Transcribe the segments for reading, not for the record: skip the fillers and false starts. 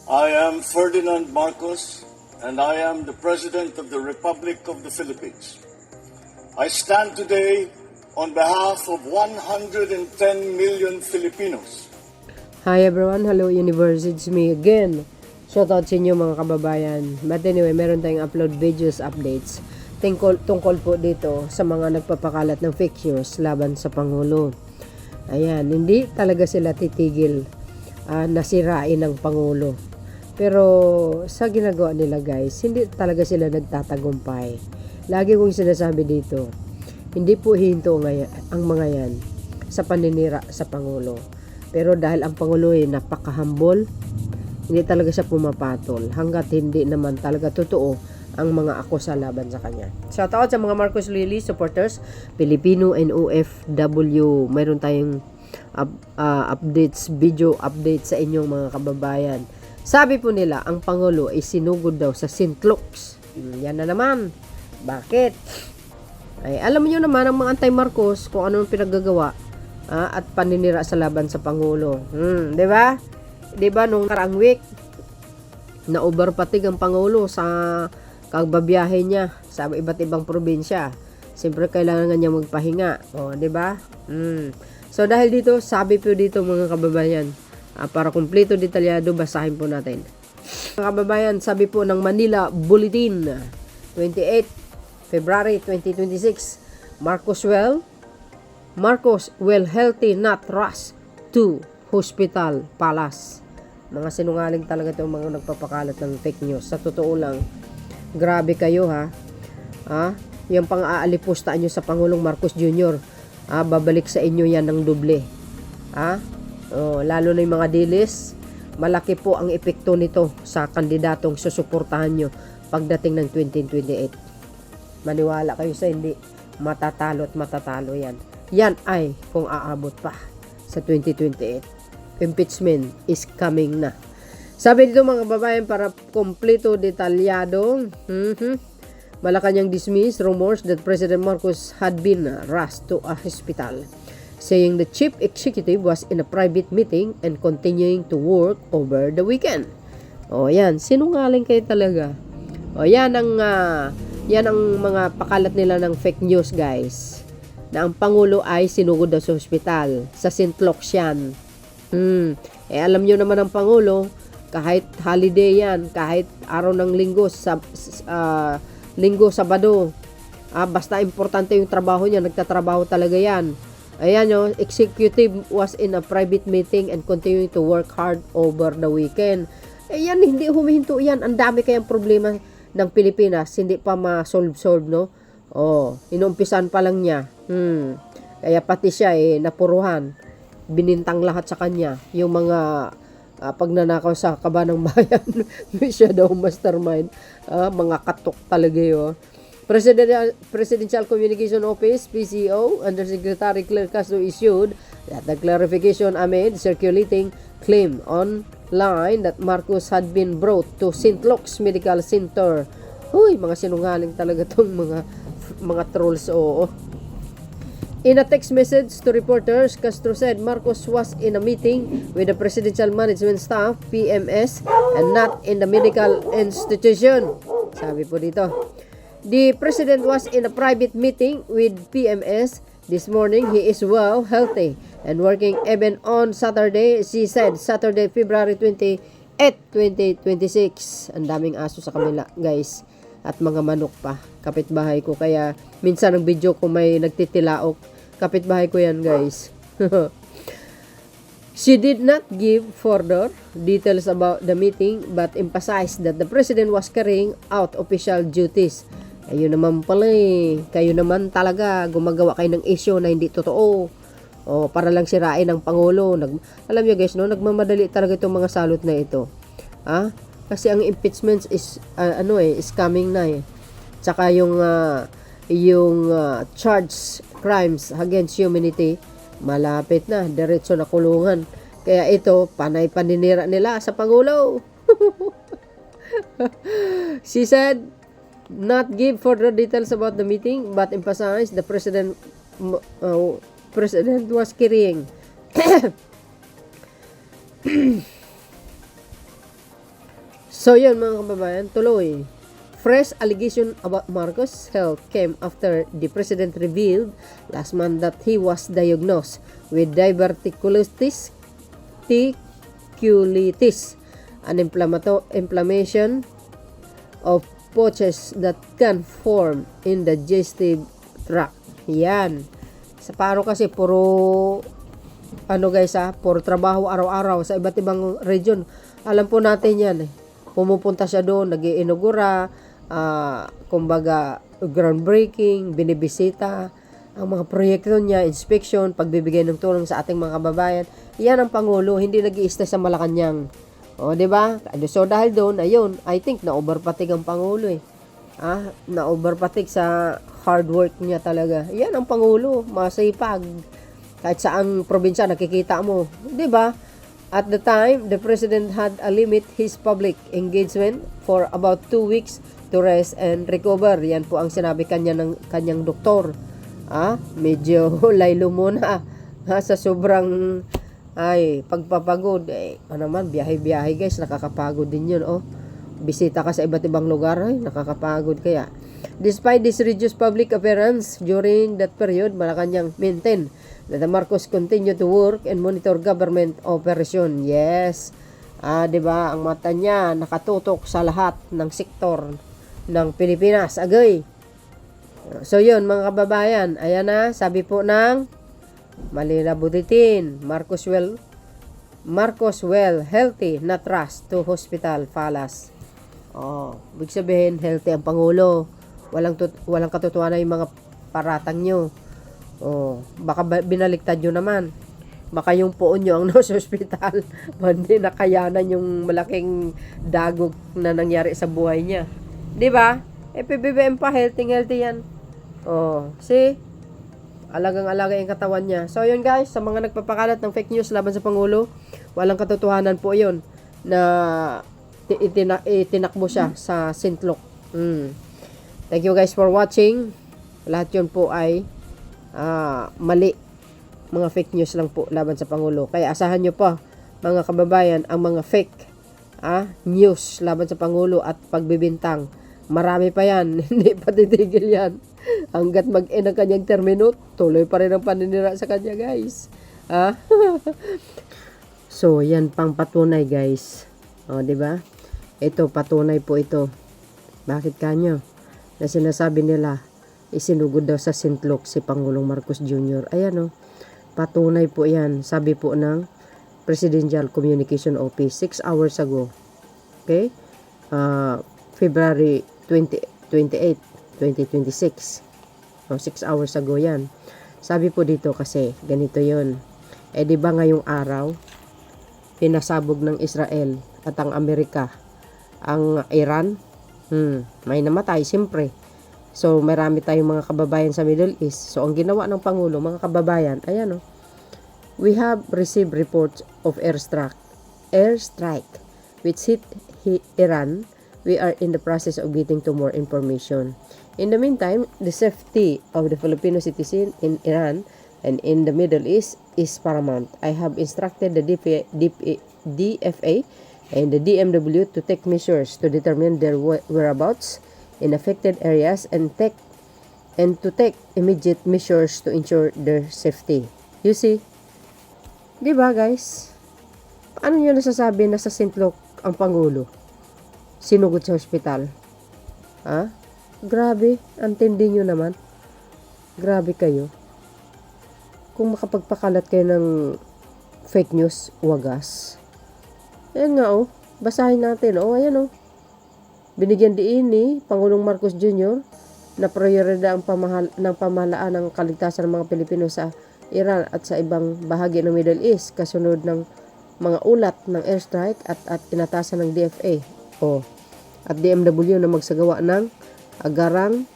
I am Ferdinand Marcos, and I am the President of the Republic of the Philippines. I stand today on behalf of 110 million Filipinos. Hi everyone, hello universe, it's me again. Shoutout sa inyo mga kababayan. But anyway, meron tayong upload videos, updates tungkol po dito sa mga nagpapakalat ng fake news laban sa Pangulo. Ayan, hindi talaga sila titigil nasirain ng Pangulo. Pero sa ginagawa nila guys, hindi talaga sila nagtatagumpay. Lagi kong sinasabi dito, hindi po hinto ang mga yan sa paninira sa Pangulo. Pero dahil ang Pangulo ay napaka-humble, hindi talaga siya pumapatol hanggat hindi naman talaga totoo ang mga akusa laban sa kanya. Shoutout sa mga Marcos Lily supporters, Filipino and OFW. Mayroon tayong updates, video updates sa inyong mga kababayan. Sabi po nila, ang Pangulo ay sinugod daw sa Sintlux. Yan na naman. Bakit? Ay, alam niyo naman ang mga anti-Marcos kung anong pinaggagawa at paninira sa laban sa Pangulo. Di ba? Di ba nung karang week, na overpatig ang Pangulo sa kagbabiyahe niya sa iba't ibang probinsya. Siyempre kailangan niya magpahinga. O, di ba? So dahil dito, sabi po dito mga kababayan, para kumpleto detalyado, basahin po natin. Mga kababayan, sabi po ng Manila Bulletin, 28 February 2026, Marcos well healthy not rush to hospital palace. Mga sinungaling talaga itong mga nagpapakalat ng fake news. Sa totoo lang, grabe kayo ha. Yung pang-aalipusta nyo sa Pangulong Marcos Jr., babalik sa inyo yan ng doble. Lalo na yung mga dilis, malaki po ang epekto nito sa kandidatong susuportahan nyo pagdating ng 2028. Maniwala kayo sa hindi, matatalo at matatalo yan. Yan ay kung aabot pa sa 2028. Impeachment is coming na. Sabi dito mga babayan, para kompleto detalyado, Malacanang dismissed rumors that President Marcos had been rushed to a hospital, saying the chief executive was in a private meeting and continuing to work over the weekend. Yan, sinungaling kayo talaga. Yan ang mga pakalat nila ng fake news guys. Na ang Pangulo ay sinugod daw sa hospital, sa Sintlux yan. Alam nyo naman ang Pangulo, kahit holiday yan, kahit araw ng linggo, linggo, Sabado, basta importante yung trabaho niya, nagtatrabaho talaga yan. Ayan yung executive was in a private meeting and continuing to work hard over the weekend. Ayan, hindi humihinto yan. Ang dami kayang problema ng Pilipinas, hindi pa ma-solve, no? Inumpisan pa lang niya. Kaya pati siya napuruhan. Binintang lahat sa kanya. Yung mga pagnanakaw sa kabanang bayan. Siya daw mastermind. Mga katok talaga yun. Presidential Communication Office, PCO, Undersecretary Claire Castro issued that the clarification amid circulating claim online that Marcos had been brought to Sintlux Medical Center. Mga sinungaling talaga tong mga trolls. In a text message to reporters, Castro said Marcos was in a meeting with the Presidential Management Staff, PMS, and not in the medical institution. Sabi po dito. The President was in a private meeting with PMS this morning. He is well, healthy, and working even on Saturday, she said, Saturday, February 28, 2026. Ang daming aso sa kabila, guys. At mga manok pa. Kapitbahay ko. Kaya minsan ng video ko may nagtitilaok. Kapitbahay ko yan, guys. She did not give further details about the meeting but emphasized that the President was carrying out official duties. Ayun naman pala kayo naman talaga gumagawa kayo ng issue na hindi totoo. Para lang sirain ang Pangulo. Alam niyo guys, no, nagmamadali talaga itong mga salot na ito. Kasi ang impeachment is is coming na Tsaka yung charge crimes against humanity malapit na, diretso na kulungan. Kaya ito, panay paninira nila sa Pangulo. She said not give further details about the meeting but emphasized the President was carrying So yun mga kababayan, tuloy. Fresh allegation about Marcos' health came after the president revealed last month that he was diagnosed with diverticulitis, an inflammation of pouches that can form in the digestive tract. Yan. Sa paro kasi puro guys puro trabaho araw-araw sa iba't ibang region. Alam po natin yan Pumupunta siya doon, nag-iinugura, kumbaga groundbreaking, binibisita ang mga proyekto niya, inspection, pagbibigay ng tulong sa ating mga kababayan. Yan ang Pangulo, hindi nag-i-stay sa Malacanang. O, di ba? So dahil doon, ayun, I think na-overpatig ang Pangulo na-overpatig sa hard work niya talaga. Yan ang Pangulo, masipag. Kahit saang probinsya nakikita mo, di ba? At the time, the president had a limit his public engagement for about 2 weeks to rest and recover. Yan po ang sinabi kanyang doktor. Medyo laylo muna sa sobrang pagpapagod. Biyahe-biyahe guys, nakakapagod din yun. Bisita ka sa iba't ibang lugar, nakakapagod kaya. Despite this reduced public appearance during that period, Malacanang maintained that the Marcos continue to work and monitor government operation. Yes. Diba, ang mata niya nakatutok sa lahat ng sektor ng Pilipinas. Agay. So yun mga kababayan, ayan na, sabi po ng Manila Bulletin, Marcos well, healthy, not rushed to hospital, falas. Ibig sabihin, healthy ang Pangulo. Walang katotohanan yung mga paratang nyo. Baka binaliktad nyo naman. Baka yung poon nyo ang nasa hospital. Hindi nakayanan yung malaking dagok na nangyari sa buhay niya. Diba? PBBM pa, healthy yan. See? Alagang-alaga yung katawan niya. So yun guys, sa mga nagpapakalat ng fake news laban sa Pangulo, walang katotohanan po yun na itinakbo siya sa Sintlok. Thank you guys for watching. Lahat yun po ay mali. Mga fake news lang po laban sa Pangulo. Kaya asahan nyo pa mga kababayan ang mga fake news laban sa Pangulo at pagbibintang. Marami pa yan. Hindi pa titigil yan. Hanggat mag-end ang kanyang termino, tuloy pa rin ang paninira sa kanya guys. So yan pang patunay guys. Diba? Ito patunay po ito. Bakit kanyo? Na sinasabi nila isinugod daw sa Sintlok si Pangulong Marcos Jr. Ayan patunay po yan. Sabi po ng Presidential Communication Office 6 hours ago. Okay? February 28, 2026. 6 hours ago yan. Sabi po dito kasi ganito yon. Di ba ngayong araw pinasabog ng Israel at ang Amerika ang Iran? May namatay siyempre. So marami tayong mga kababayan sa Middle East. So ang ginawa ng Pangulo, mga kababayan, ayan we have received reports of airstrike which hit Iran. We are in the process of getting to more information. In the meantime, the safety of the Filipino citizen in Iran and in the Middle East is paramount. I have instructed the DFA and the DMW to take measures to determine their whereabouts in affected areas and to take immediate measures to ensure their safety. You see? Diba guys? Paano nyo nasasabi na sa Sintlok ang Pangulo? Sinugod sa hospital? Grabe, antindi nyo naman. Grabe kayo. Kung makapagpakalat kayo ng fake news, wagas. Ayan nga basahin natin. Ayan binigyan diin ni Pangulong Marcos Jr. na prioridad ng pamahalaan ng kaligtasan ng mga Pilipino sa Iran at sa ibang bahagi ng Middle East kasunod ng mga ulat ng airstrike at inatasan ng DFA at DMW na magsagawa ng agarang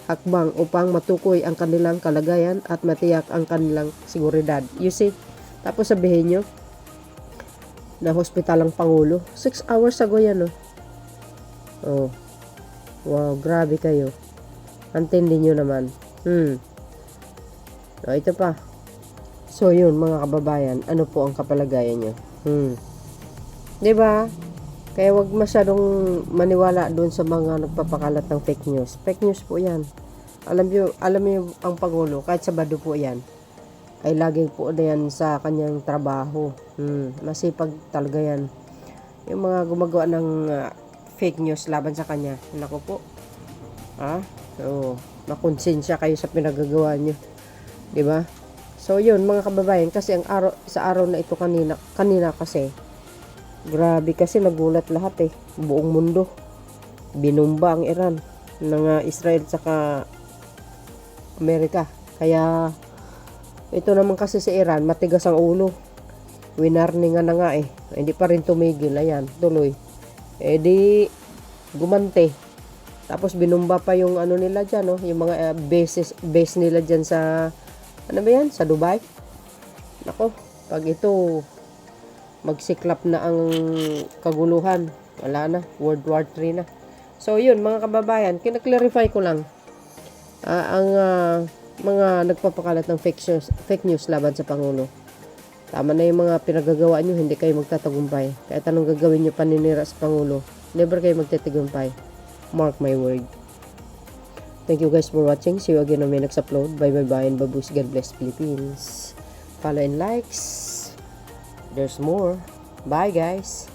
hakbang upang matukoy ang kanilang kalagayan at matiyak ang kanilang seguridad. You see? Tapos sabihin nyo na hospital ang Pangulo. 6 hours ago yan wow, grabe kayo. Antindi nyo naman. Ito pa. So yun mga kababayan, ano po ang kapalagayan nyo? Diba? Kaya wag masyadong maniwala doon sa mga nagpapakalat ng fake news. Fake news po yan. Alam niyo ang Pangulo, kahit Sabado po yan, ay laging po na yan sa kanyang trabaho. Masipag talaga yan. Yung mga gumagawa ng fake news laban sa kanya, nako po. Makonsensya kayo sa pinagagawa nyo. Diba? So yun mga kababayan, kasi sa araw na ito kanina kasi, grabe kasi nagulat lahat buong mundo. Binumba ang Iran ng Israel saka Amerika. Kaya ito naman kasi sa Iran, matigas ang ulo. Winarningan na nga hindi pa rin tumigil. Ayan, tuloy. Di gumante. Tapos binumba pa yung ano nila dyan, yung mga base nila dyan sa, ano ba yan? Sa Dubai. Nako, pag ito magsiklap na ang kaguluhan, wala na, World War 3 na. So yun mga kababayan, kinaklarify ko lang ang mga nagpapakalat ng fake news laban sa Pangulo. Tama na yung mga pinagagawa nyo, hindi kayo magtatagumpay. Kahit anong gagawin nyo paninira sa Pangulo, never kayo magtatagumpay. Mark my word. Thank you guys for watching. See you again on my next upload. Bye bye bye and babush. God bless Philippines. Follow and likes. There's more. Bye guys.